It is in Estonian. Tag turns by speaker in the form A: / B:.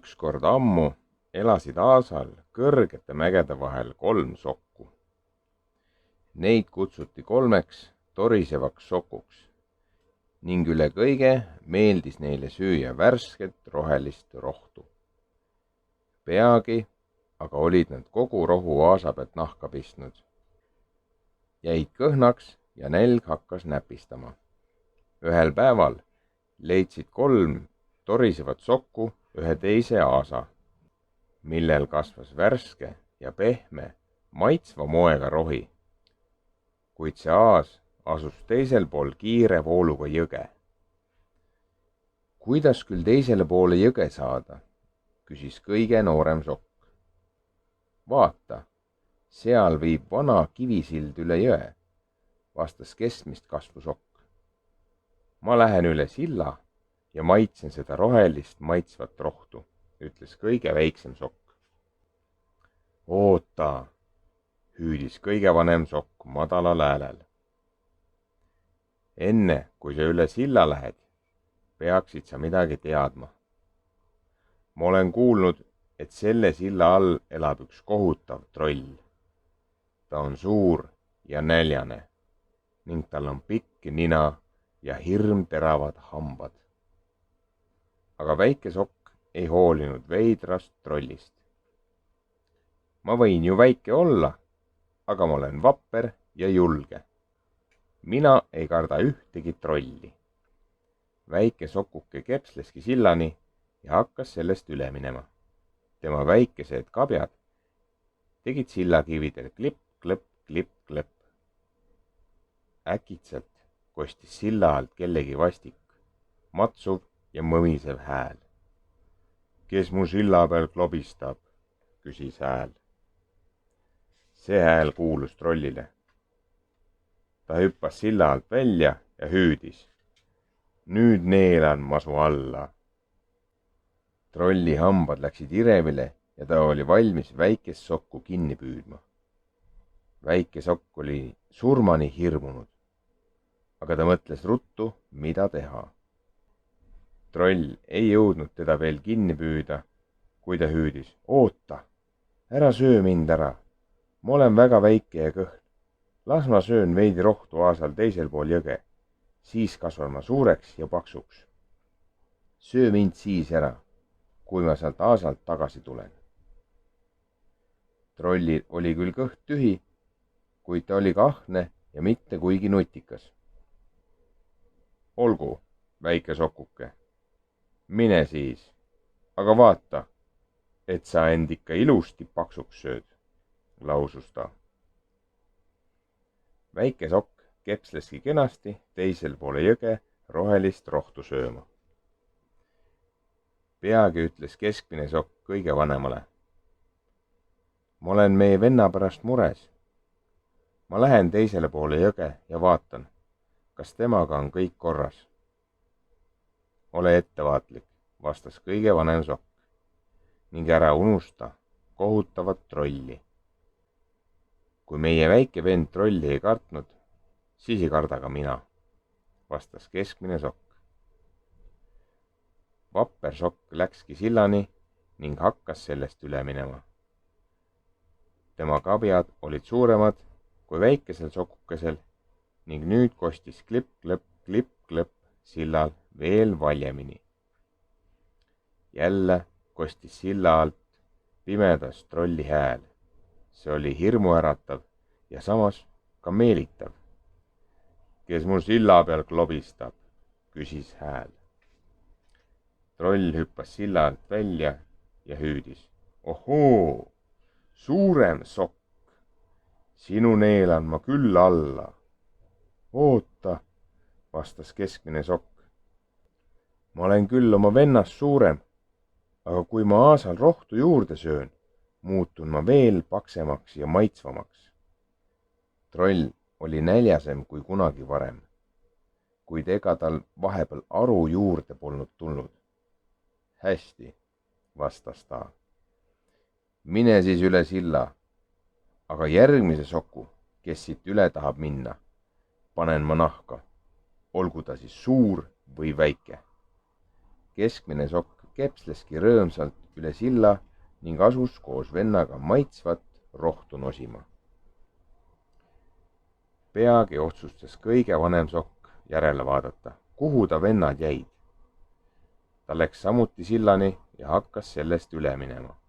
A: Ükskord ammu elasid aasal kõrgete mägede vahel 3 sokku. Neid kutsuti 3 torisevaks sokuks ning üle kõige meeldis neile süüa värsket rohelist rohtu. Peagi aga olid nad kogu rohu aasa pealt nahka pistnud. Jäid kõhnaks ja nälg hakkas näpistama. Ühel päeval leidsid 3 torisevat sokku ühe teise aasa, millel kasvas värske ja pehme maitsva moega rohi. Kuid see aas asus teisel pool kiire vooluga jõge. Kuidas küll teisele poole jõge saada, küsis kõige noorem sokk. Vaata, seal viib vana kivisild üle jõe, vastas keskmist kasvu sokk. Ma lähen üle silla ja maitsen seda rohelist maitsvat rohtu, ütles kõige väiksem sokk. Oota, hüüdis kõige vanem sokk madalal häälel. Enne, kui sa üle silla lähed, peaksid sa midagi teadma. Ma olen kuulnud, et selle silla all elab üks kohutav troll. Ta on suur ja näljane ning tal on pikk nina ja hirmteravad hambad. Aga väike sokk ei hoolinud veidrast trollist. Ma võin ju väike olla, aga ma olen vapper ja julge. Mina ei karda ühtegi trolli. Väike sokuke kepsleski sillani ja hakkas sellest üle minema. Tema väikesed kabjad tegid sillakividel klipp, klõpp, klipp, klõpp. Äkitselt kostis silla alt kellegi vastik, matsuv ja mõmisev hääl. Kes mu silla peal klobistab, küsis hääl. See hääl kuulus trollile. Ta hüppas silla alt välja ja hüüdis. Nüüd neelan ma su alla. Trolli hambad läksid irevile ja ta oli valmis väikest sokku kinni püüdma. Väike sokk oli surmani hirmunud, aga ta mõtles ruttu, mida teha. Troll ei jõudnud teda veel kinni püüda, kui ta hüüdis. Oota, ära söö mind ära. Ma olen väga väike ja kõhn. Las ma söön veidi rohtu aasal teisel pool jõge. Siis kasvan ma suureks ja paksuks. Söö mind siis ära, kui ma sealt aasalt tagasi tulen. Trollil oli küll kõht tühi, kuid ta oli kahne ja mitte kuigi nutikas. Olgu, väike sokuke, mine siis, aga vaata, et sa end ikka ilusti paksuks sööd, lausus ta. Väike sokk kepsleski kenasti teisel poole jõge rohelist rohtu sööma. Peagi ütles keskmine sokk kõige vanemale. Ma olen meie venna pärast mures. Ma lähen teisele poole jõge ja vaatan, kas temaga on kõik korras. Ole ettevaatlik, vastas kõige vanem sokk, ning ära unusta kohutavat trolli. Kui meie väike vend trolli ei kartnud, siis ei karda ka mina, vastas keskmine sokk. Vapper sokk läkski sillani ning hakkas sellest üle minema. Tema kabjad olid suuremad kui väikesel sokukesel ning nüüd kostis klipp, klõpp, klipp, klõpp sillal veel valjemini. Jälle kostis silla alt pimedas trolli hääl. See oli hirmuäratav ja samas ka meelitav. Kes mu silla peal klobistab, küsis hääl. Troll hüppas silla alt välja ja hüüdis. Ohoo, suurem sokk, sinu neelan ma küll alla. Oota, vastas keskmine sokk. Ma olen küll oma vennast suurem, aga kui ma aasal rohtu juurde söön, muutun ma veel paksemaks ja maitsvamaks. Troll oli näljasem kui kunagi varem, kuid ega tal vahepeal aru juurde polnud tulnud. Hästi, vastas ta. Mine siis üle silla, aga järgmise soku, kes siit üle tahab minna, panen ma nahka, olgu ta siis suur või väike. Keskmine sokk kepsleski rõõmsalt üle silla ning asus koos vennaga maitsvat rohtu nosima. Peagi otsustas kõige vanem sokk järele vaadata, kuhu ta vennad jäid. Ta läks samuti sillani ja hakkas sellest üle minema.